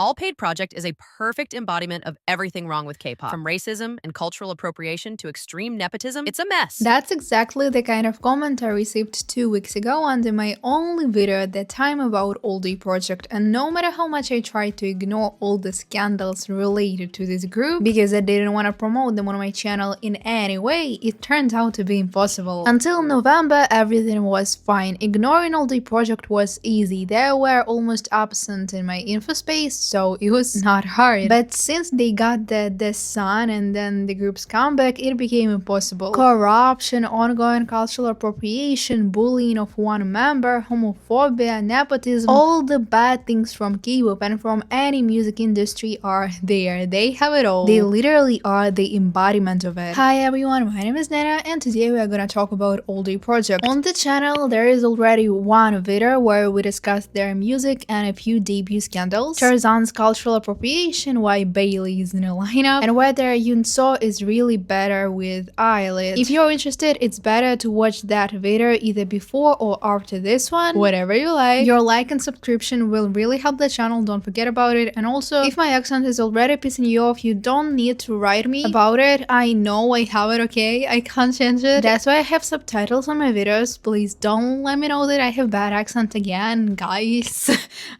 All Paid Project is a perfect embodiment of everything wrong with K-pop. From racism and cultural appropriation to extreme nepotism, it's a mess. That's exactly the kind of comment I received 2 weeks ago under my only video at that time about ALLDAY project, and no matter how much I tried to ignore all the scandals related to this group because I didn't want to promote them on my channel in any way, it turned out to be impossible. Until November, everything was fine. Ignoring ALLDAY project was easy. They were almost absent in my info space, so it was not hard. But since they got the sun and then the group's comeback, it became impossible. Corruption, ongoing cultural appropriation, bullying of one member, homophobia, nepotism, all the bad things from K-pop and from any music industry are there. They have it all. They literally are the embodiment of it. Hi everyone, my name is Nana and today we are gonna talk about ALLDAY project. On the channel there is already one video where we discuss their music and a few debut scandals, Tarzan's cultural appropriation, why Bailey is in a lineup, and whether Yuno is really better with eyelids. If you're interested, it's better to watch that video either before or after this one, whatever you like. Your like and subscription will really help the channel, don't forget about it. And also, if my accent is already pissing you off, you don't need to write me about it. I know I have it, okay? I can't change it. That's why I have subtitles on my videos. Please don't let me know that I have bad accent again, guys.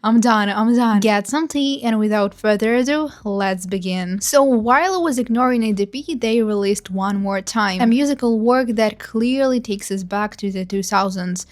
I'm done. Get some tea, and without further ado, let's begin. So while I was ignoring ADP, they released One More Time, a musical work that clearly takes us back to the 2000s.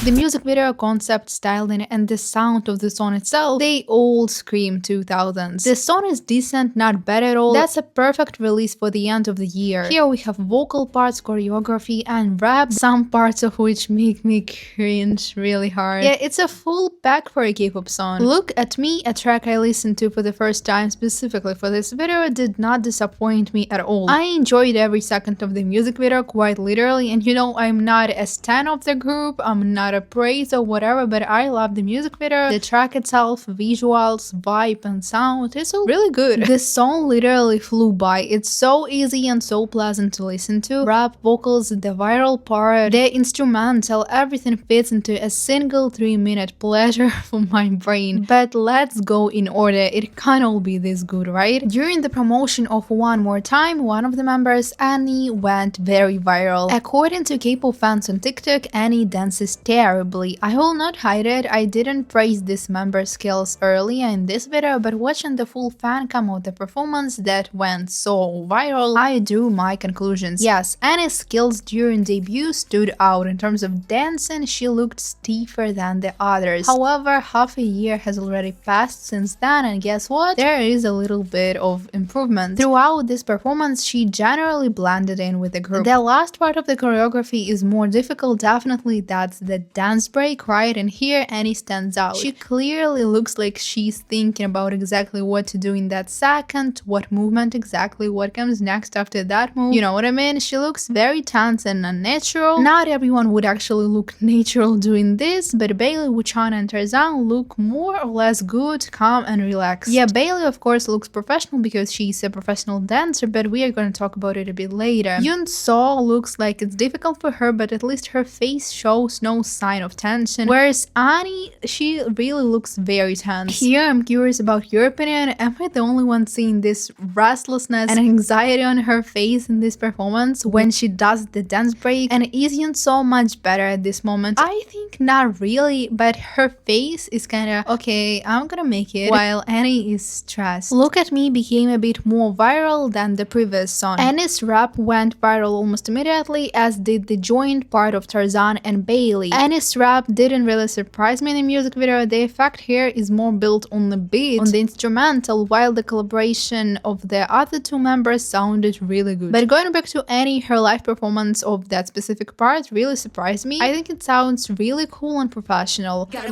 The music video, concept, styling, and the sound of the song itself, they all scream 2000s. The song is decent, not bad at all. That's a perfect release for the end of the year. Here we have vocal parts, choreography, and rap, some parts of which make me cringe really hard. Yeah, it's a full pack for a K-pop song. Look at Me, a track I listened to for the first time specifically for this video, did not disappoint me at all. I enjoyed every second of the music video, quite literally, and you know, I'm not a stan of the group, I'm not a praise or whatever, but I love the music video, the track itself, visuals, vibe, and sound. It's all really good. The song literally flew by. It's so easy and so pleasant to listen to. Rap, vocals, the viral part, the instrumental, everything fits into a single 3-minute pleasure for my brain. But let's go in order. It can't all be this good, right? During the promotion of One More Time, one of the members, Annie, went very viral. According to K-pop fans on TikTok, Annie dances terribly. I will not hide it, I didn't praise this member's skills earlier in this video, but watching the full fan cam of the performance that went so viral, I drew my conclusions. Yes, Annie's skills during debut stood out. In terms of dancing, she looked stiffer than the others. However, half a year has already passed since then, and guess what? There is a little bit of improvement. Throughout this performance, she generally blended in with the group. The last part of the choreography is more difficult, definitely. That's the dance break, right? And here Annie stands out. She clearly looks like she's thinking about exactly what to do in that second, what movement exactly, what comes next after that move. You know what I mean? She looks very tense and unnatural. Not everyone would actually look natural doing this, but Bailey, Woochan, and Tarzan look more or less good, calm, and relaxed. Yeah, Bailey of course looks professional because she's a professional dancer, but we are going to talk about it a bit later. Yuno looks like it's difficult for her, but at least her face shows no sign of tension, whereas Annie, she really looks very tense. Here I'm curious about your opinion. Am I the only one seeing this restlessness and anxiety on her face in this performance when she does the dance break? And is Yuno much better at this moment? I think not really, but her face is kinda okay, I'm gonna make it, while Annie is stressed. Look at Me became a bit more viral than the previous song. Annie's rap went viral almost immediately, as did the joint part of Tarzan and Bailey. Annie's rap didn't really surprise me in the music video. The effect here is more built on the beat, on the instrumental, while the collaboration of the other two members sounded really good. But going back to Annie, her live performance of that specific part really surprised me. I think it sounds really cool and professional. Like,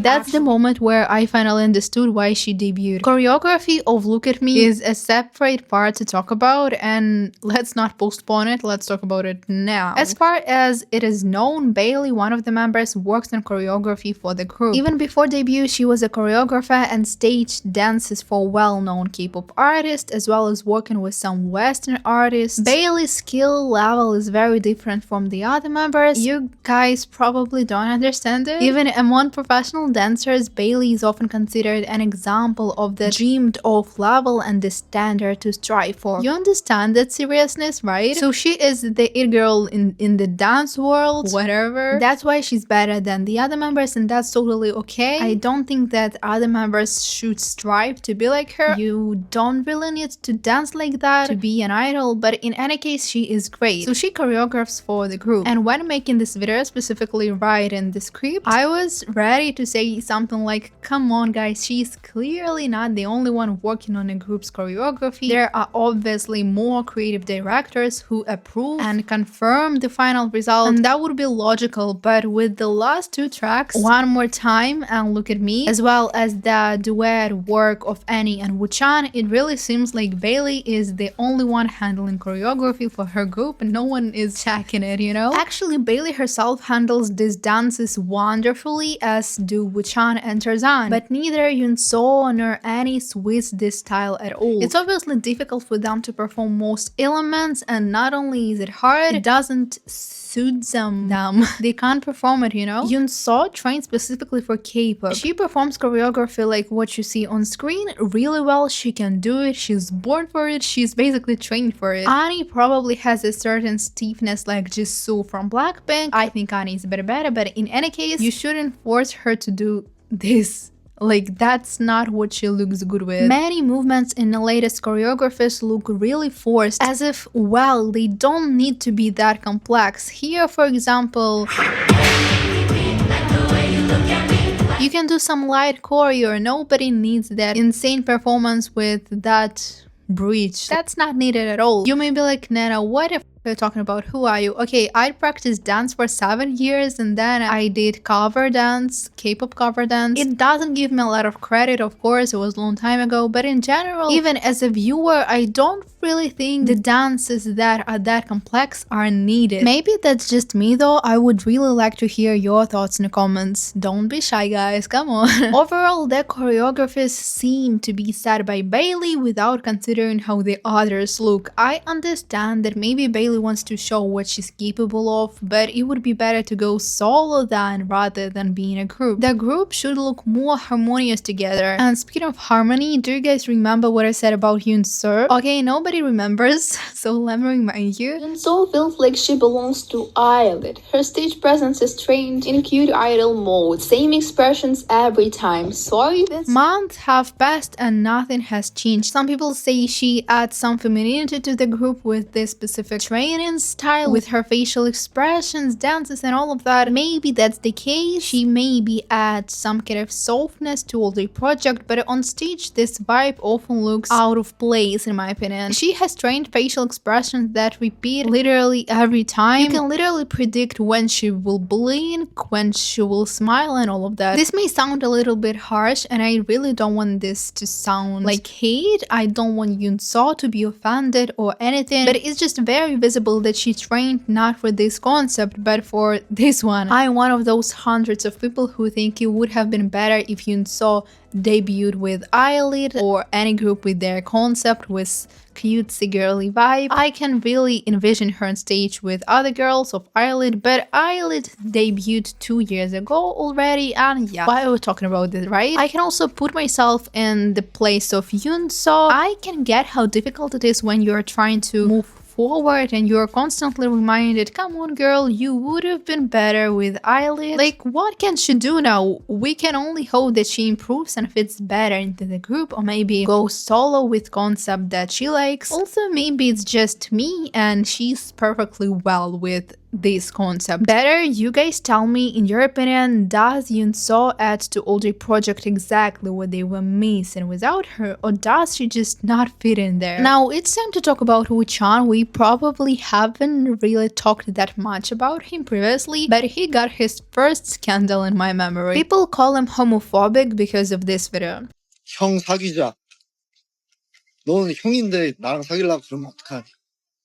that's the moment where I finally understood why she debuted. Choreography of Look at Me is a separate part to talk about, and let's not postpone it, let's let's talk about it now. As far as it is known, Bailey, one of the members, works on choreography for the group. Even before debut, she was a choreographer and staged dances for well-known K-pop artists, as well as working with some Western artists. Bailey's skill level is very different from the other members. You guys probably don't understand it. Even among professional dancers, Bailey is often considered an example of the dreamed of level and the standard to strive for. You understand that seriousness, right? So she is the it girl in the dance world, whatever. That's why she's better than the other members, and that's totally okay. I don't think that other members should strive to be like her. You don't really need to dance like that to be an idol, but in any case, she is great. So she choreographs for the group. And when making this video, specifically writing the script, I was ready to say something like, come on guys, she's clearly not the only one working on a group's choreography. There are obviously more creative directors who approve and confirm the final result, and that would be logical. But with the last two tracks, One More Time and Look at Me, as well as the duet work of Annie and Woochan, it really seems like Bailey is the only one handling choreography for her group and no one is checking it, you know? Actually, Bailey herself handles these dances wonderfully, as do Woochan and Tarzan, but neither Yunso nor Annie switch this style at all. It's obviously difficult for them to perform most elements, and not only is it hard, it doesn't suit them. They can't perform it, you know? Yunso trained specifically for K-pop. She performs choreography like what you see on screen really well. She can do it, she's born for it, she's basically trained for it. Annie probably has a certain stiffness like Jisoo from Blackpink. I think Annie is better, but in any case, you shouldn't force her to do this. Like, that's not what she looks good with. Many movements in the latest choreographies look really forced, as if, well, they don't need to be that complex. Here, for example, you can do some light choreo. Nobody needs that insane performance with that bridge. That's not needed at all. You may be like, Nana, what if you're talking about? Who are you? Okay, I practiced dance for 7 years and then I did cover dance, K-pop cover dance. It doesn't give me a lot of credit, of course, it was a long time ago, but in general, even as a viewer, I don't really think the dances that are that complex are needed. Maybe that's just me though. I would really like to hear your thoughts in the comments. Don't be shy guys, come on. Overall, the choreographies seem to be set by Bailey without considering how the others look. I understand that maybe Bailey wants to show what she's capable of, but it would be better to go solo rather than being a group. The group should look more harmonious together. And speaking of harmony, do you guys remember what I said about Yunso? Okay, nobody remembers, so let me remind you. Yunso feels like she belongs to ALLDAY. Her stage presence is trained in cute idol mode, same expressions every time. Sorry, this months have passed and nothing has changed. Some people say she adds some femininity to the group with this specific training style, with her facial expressions, dances and all of that. Maybe that's the case. She maybe adds some kind of softness to ALLDAY project, but on stage this vibe often looks out of place in my opinion. She has trained facial expressions that repeat literally every time. You can literally predict when she will blink, when she will smile and all of that. This may sound a little bit harsh and I really don't want this to sound like hate. I don't want Yunso to be offended or anything, but it's just very visible that she trained not for this concept but for this one. I'm one of those hundreds of people who think it would have been better if Yunso debuted with ALLDAY or any group with their concept with cutesy girly vibe. I can really envision her on stage with other girls of ALLDAY, but ALLDAY debuted 2 years ago already, and yeah, why are we talking about this, right? I can also put myself in the place of Yunso. I can get how difficult it is when you're trying to move forward and you're constantly reminded, come on girl, you would have been better with ALLDAY. Like, what can she do now? We can only hope that she improves and fits better into the group, or maybe go solo with concept that she likes. Also, maybe it's just me and she's perfectly well with this concept. Better, you guys tell me, in your opinion, does Yunso add to ALLDAY project exactly what they were missing without her, or does she just not fit in there? Now it's time to talk about Woochan. We probably haven't really talked that much about him previously, but he got his first scandal in my memory. People call him homophobic because of this video. 형 사귀자. 너는 형인데 나랑 사귀려고 그러면 어떡하니?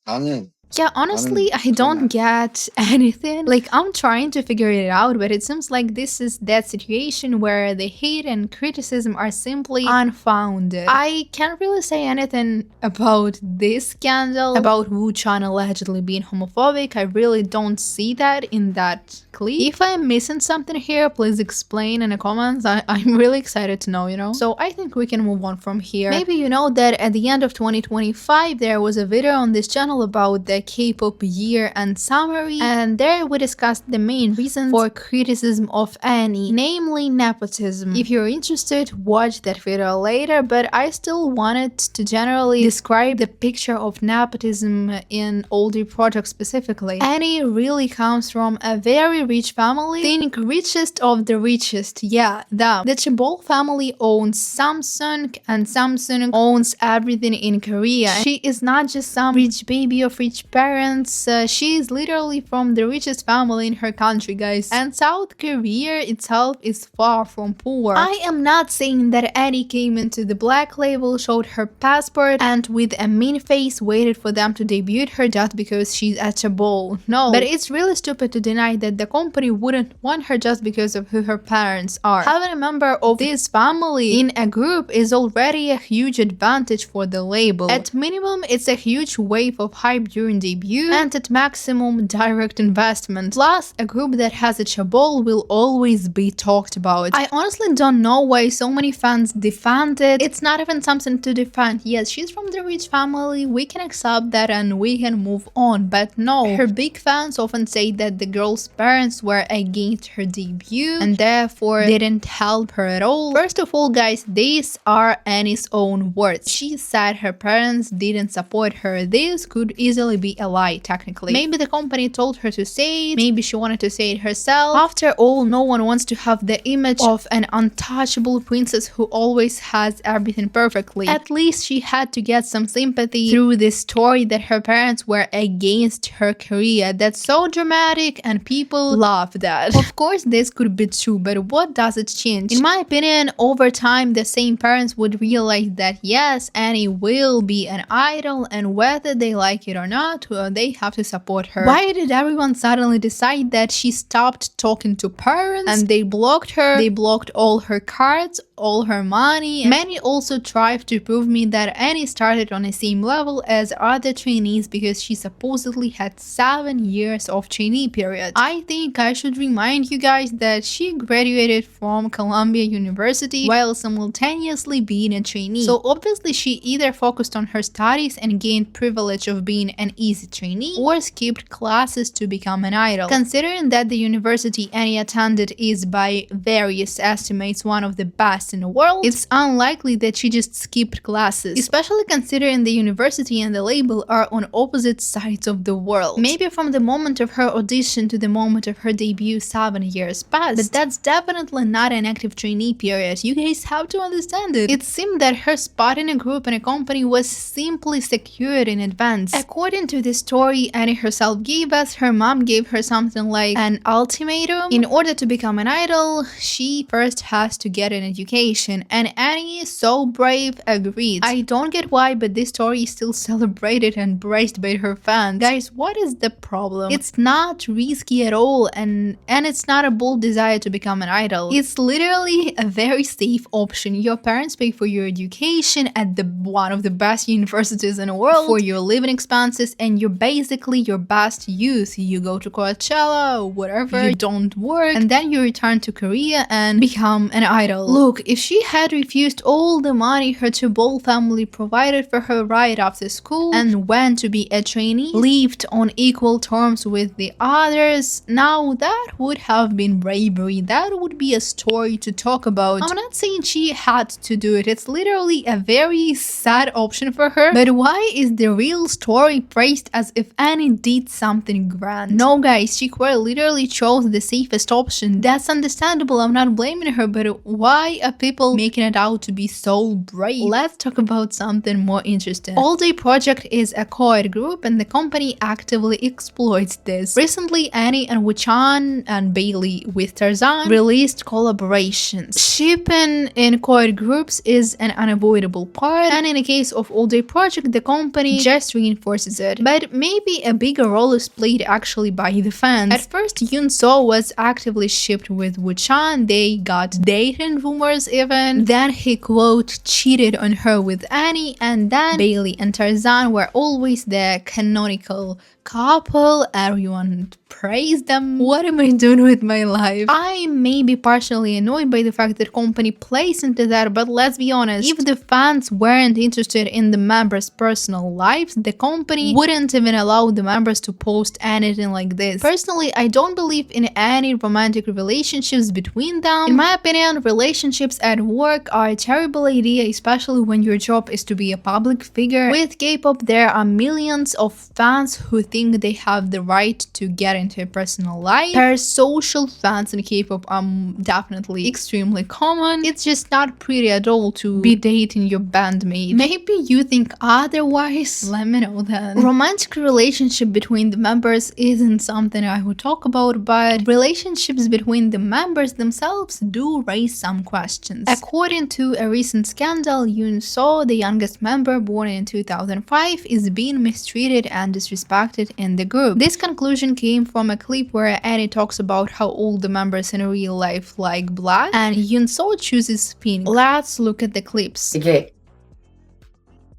나는 Yeah, honestly, I don't get anything. Like, I'm trying to figure it out, but it seems like this is that situation where the hate and criticism are simply unfounded. I can't really say anything about this scandal, about Woochan allegedly being homophobic. I really don't see that in that clip. If I'm missing something here, please explain in the comments. I'm really excited to know, you know? So I think we can move on from here. Maybe you know that at the end of 2025, there was a video on this channel about the K-pop year and summary, and there we discussed the main reasons for criticism of Annie, namely nepotism. If you're interested, watch that video later, but I still wanted to generally describe the picture of nepotism in ALLDAY project specifically. Annie really comes from a very rich family. Think richest of the richest, yeah, them. The Chaebol family owns Samsung, and Samsung owns everything in Korea. She is not just some rich baby of rich parents, she is literally from the richest family in her country, guys. And South Korea itself is far from poor. I am not saying that Annie came into the black label, showed her passport, and with a mean face waited for them to debut her just because she's a Chaebol. No, but it's really stupid to deny that the company wouldn't want her just because of who her parents are. Having a member of this family in a group is already a huge advantage for the label. At minimum, it's a huge wave of hype during debut, and at maximum, direct investment. Plus, a group that has a Chaebol will always be talked about. I honestly don't know why so many fans defend it. It's not even something to defend. Yes, she's from the rich family, we can accept that and we can move on, but no. Her big fans often say that the girl's parents were against her debut and therefore didn't help her at all. First of all, guys, these are Annie's own words. She said her parents didn't support her. This could easily be a lie, technically. Maybe the company told her to say it, maybe she wanted to say it herself. After all, no one wants to have the image of an untouchable princess who always has everything perfectly. At least she had to get some sympathy through this story that her parents were against her career. That's so dramatic and people love that. Of course, this could be true, but what does it change? In my opinion, over time, the same parents would realize that yes, Annie will be an idol, and whether they like it or not, they have to support her. Why did everyone suddenly decide that she stopped talking to parents and they blocked her? They blocked all her cards, all her money. Many also tried to prove me that Annie started on the same level as other trainees because she supposedly had 7 years of trainee period. I think I should remind you guys that she graduated from Columbia University while simultaneously being a trainee. So obviously she either focused on her studies and gained privilege of being an easy trainee, or skipped classes to become an idol. Considering that the university Annie attended is by various estimates one of the best in the world, it's unlikely that she just skipped classes, especially considering the university and the label are on opposite sides of the world. Maybe from the moment of her audition to the moment of her debut 7 years passed, but that's definitely not an active trainee period. You guys have to understand it. It seemed that her spot in a group and a company was simply secured in advance. According to the story Annie herself gave us, her mom gave her something like an ultimatum. In order to become an idol, she first has to get an education, and Annie, so brave, agreed. I don't get why, but this story is still celebrated and praised by her fans. Guys, what is the problem? It's not risky at all, and it's not a bold desire to become an idol. It's literally a very safe option. Your parents pay for your education at one of the best universities in the world, for your living expenses, and you're basically your best youth. You go to Coachella or whatever, you don't work, and then you return to Korea and become an idol. Look, if she had refused all the money her Chaebol family provided for her right after school and went to be a trainee, lived on equal terms with the others, now that would have been bravery. That would be a story to talk about. I'm not saying she had to do it. It's literally a very sad option for her. But why is the real story praised as if Annie did something grand? No, guys, she quite literally chose the safest option. That's understandable. I'm not blaming her, but why a have people making it out to be so brave. Let's talk about something more interesting. ALLDAY project is a co-ed group and the company actively exploits this. Recently, Annie and Woochan and Bailey with Tarzan released collaborations. Shipping in co-ed groups is an unavoidable part, and in the case of ALLDAY project, the company just reinforces it. But maybe a bigger role is played actually by the fans. At first, Yuno was actively shipped with Woochan. They got dating rumors even. Then he quote cheated on her with Annie, and then Bailey and Tarzan were always the canonical couple. Everyone praised them. What am I doing with my life? I may be partially annoyed by the fact that company plays into that, but let's be honest, if the fans weren't interested in the members' personal lives, the company wouldn't even allow the members to post anything like this. Personally, I don't believe in any romantic relationships between them. In my opinion, relationships at work are a terrible idea, especially when your job is to be a public figure. With K-pop, there are millions of fans who think they have the right to get into a personal life. Parasocial fans in K-pop are definitely extremely common. It's just not pretty at all to be dating your bandmate. Maybe you think otherwise? Let me know then. Romantic relationship between the members isn't something I would talk about, but relationships between the members themselves do raise some questions. According to a recent scandal, Yuno, the youngest member born in 2005, is being mistreated and disrespected in the group. This conclusion came from a clip where Annie talks about how all the members in real life like black, and Yuno chooses pink. Let's look at the clips. 이게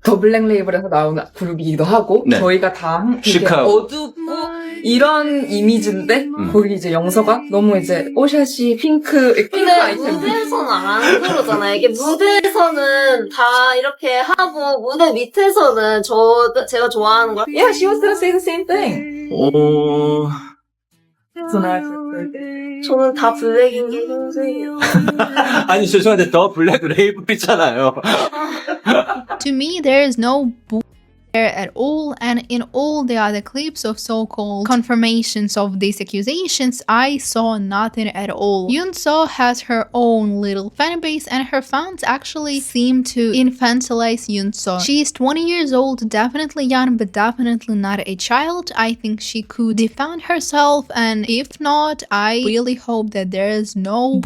더 블랙 레이블에서 나온 그룹이기도 하고 네. 저희가 다 되게 시크하고. 어둡고 이런 이미지인데 거기 이제 영서가 너무 이제 오샷이 핑크 근데 아이템 무대에서는 안 그러잖아요. 이게 무대에서는 다 이렇게 하고 무대 밑에서는 제가 좋아하는 걸 Yeah, she was gonna say the same thing. 저는 다 블랙인 게 흰색이에요. 아니 죄송한데 더 블랙 레이블이잖아요. To me, there is no there at all, and in all the other clips of so-called confirmations of these accusations, I saw nothing at all. Yuno has her own little fan base, and her fans actually seem to infantilize Yuno. She is 20 years old, definitely young, but definitely not a child. I think she could defend herself, and if not, I really hope that there is no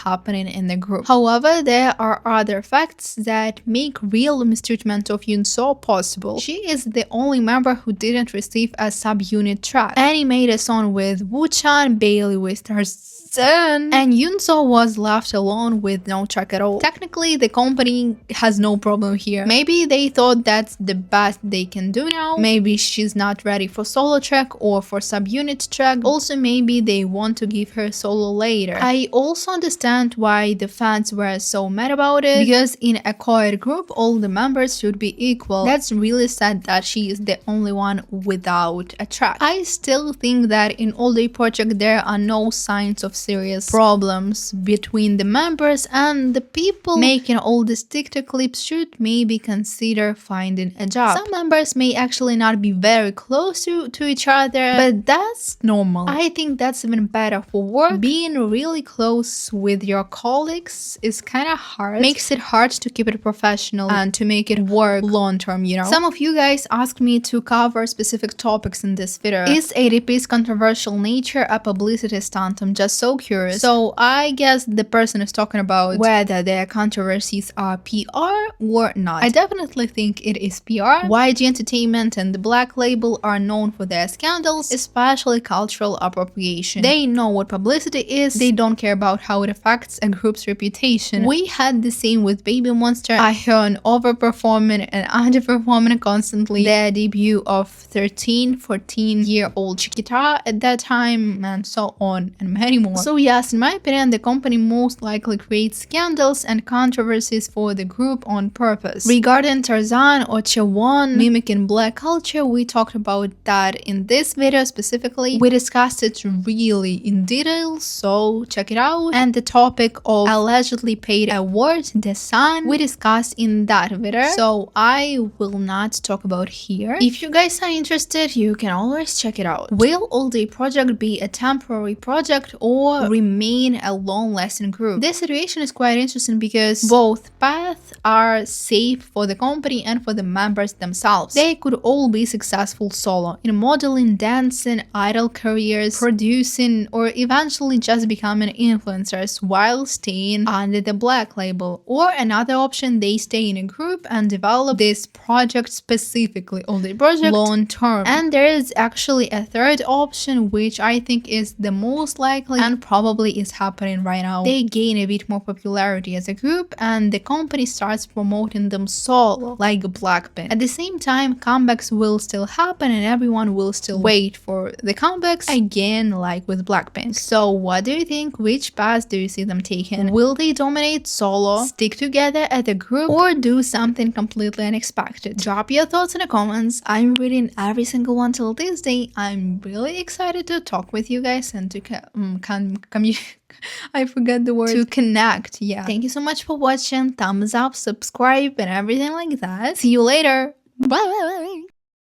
happening in the group. However, there are other facts that make real mistreatment of Yuno possible. She is the only member who didn't receive a subunit track. Annie made a song with Woochan, Bailey with Tarzan, and Yuno was left alone with no track at all. Technically, the company has no problem here. Maybe they thought that's the best they can do now. Maybe she's not ready for solo track or for subunit track. Also, maybe they want to give her solo later. I also understand why the fans were so mad about it, because in a co-ed group, all the members should be equal. That's really sad that she is the only one without a track. I still think that in ALLDAY project there are no signs of serious problems between the members, and the people making all these TikTok clips should maybe consider finding a job. Some members may actually not be very close to each other, but that's normal. I think that's even better for work. Being really close with your colleagues is kind of hard. Makes it hard to keep it professional and to make it work long term, you know. Some of you guys asked me to cover specific topics in this video. Is ADP's controversial nature a publicity stunt? I'm just so curious. So I guess the person is talking about whether their controversies are PR or not. I definitely think it is PR. YG Entertainment and the Black Label are known for their scandals, especially cultural appropriation. They know what publicity is. They don't care about how it affects a group's reputation. We had the same with Baby Monster. I heard overperforming and underperforming constantly. Their debut of 14-year-old Chiquita at that time, and so on and many more. So yes, in my opinion, the company most likely creates scandals and controversies for the group on purpose. Regarding Tarzan or Chewon mimicking black culture, we talked about that in this video specifically. We discussed it really in detail, so check it out. And the topic of allegedly paid award, the Sun, we discussed in that video, so I will not talk about here. If you guys are interested, you can always check it out. Will ALLDAY project be a temporary project, or or remain a long-lasting group. This situation is quite interesting because both paths are safe for the company and for the members themselves. They could all be successful solo in modeling, dancing, idol careers, producing, or eventually just becoming influencers while staying under the black label. Or another option, they stay in a group and develop this project specifically, ALLDAY project, long term. And there is actually a third option, which I think is the most likely and probably is happening right now. They gain a bit more popularity as a group and the company starts promoting them solo, like Blackpink. At the same time, comebacks will still happen and everyone will still wait for the comebacks again, like with Blackpink. So what do you think? Which path do you see them taking? Will they dominate solo, stick together as a group, or do something completely unexpected? Drop your thoughts in the comments. I'm reading every single one till this day. I'm really excited to talk with you guys and to I forgot the word. To connect. Yeah. Thank you so much for watching. Thumbs up, subscribe, and everything like that. See you later. Bye.